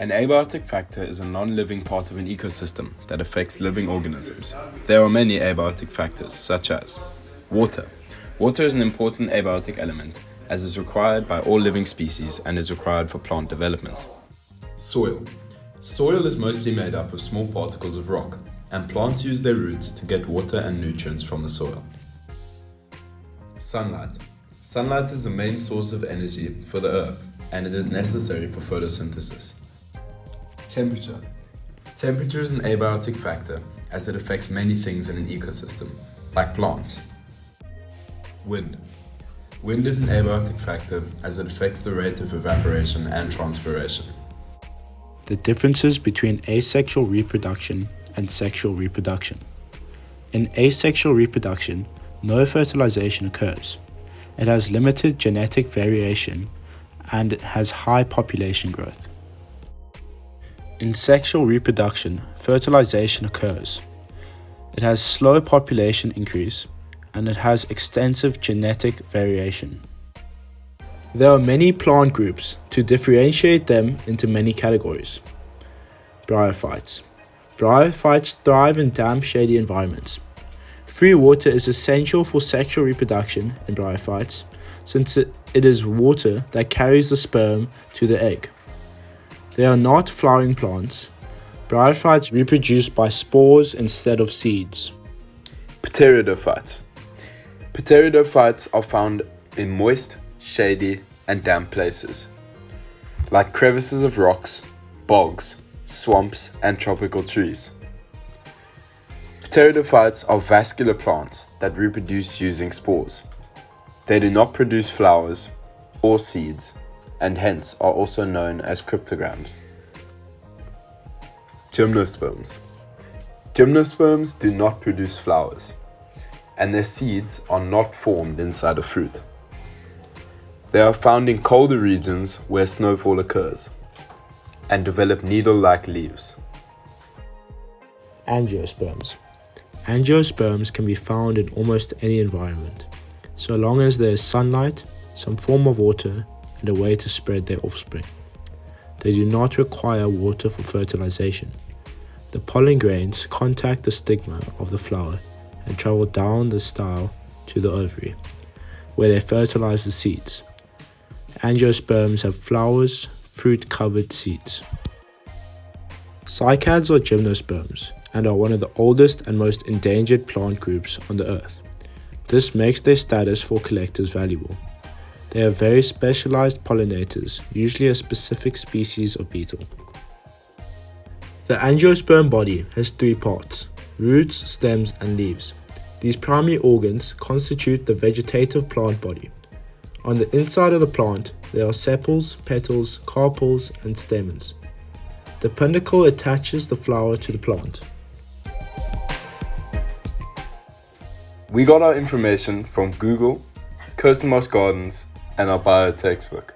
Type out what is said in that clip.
An abiotic factor is a non-living part of an ecosystem that affects living organisms. There are many abiotic factors, such as water. Water is an important abiotic element, as is required by all living species and is required for plant development. Soil. Soil is mostly made up of small particles of rock, and plants use their roots to get water and nutrients from the soil. Sunlight. Sunlight is the main source of energy for the earth, and it is necessary for photosynthesis. Temperature. Temperature is an abiotic factor as it affects many things in an ecosystem, like plants. Wind. Wind is an abiotic factor as it affects the rate of evaporation and transpiration. The differences between asexual reproduction and sexual reproduction. In asexual reproduction, no fertilization occurs. It has limited genetic variation and it has high population growth. In sexual reproduction, fertilization occurs. It has slow population increase and it has extensive genetic variation. There are many plant groups to differentiate them into many categories. Bryophytes. Bryophytes thrive in damp, shady environments. Free water is essential for sexual reproduction in bryophytes since it is water that carries the sperm to the egg. They are not flowering plants. Bryophytes reproduce by spores instead of seeds. Pteridophytes. Pteridophytes are found in moist, shady, and damp places, like crevices of rocks, bogs, swamps, and tropical trees. Pteridophytes are vascular plants that reproduce using spores. They do not produce flowers or seeds, and hence are also known as cryptogams. Gymnosperms. Gymnosperms do not produce flowers, and their seeds are not formed inside a fruit. They are found in colder regions where snowfall occurs, and develop needle-like leaves. Angiosperms. Angiosperms can be found in almost any environment, so long as there is sunlight, some form of water, and a way to spread their offspring. They do not require water for fertilization. The pollen grains contact the stigma of the flower and travel down the style to the ovary, where they fertilize the seeds. Angiosperms have flowers, fruit-covered seeds. Cycads are gymnosperms and are one of the oldest and most endangered plant groups on the earth. This makes their status for collectors valuable. They are very specialized pollinators, usually a specific species of beetle. The angiosperm body has 3 parts: roots, stems, and leaves. These primary organs constitute the vegetative plant body. On the inside of the plant, there are sepals, petals, carpels, and stamens. The peduncle attaches the flower to the plant. We got our information from Google, Kirsten Marsh Gardens, and our bio textbook.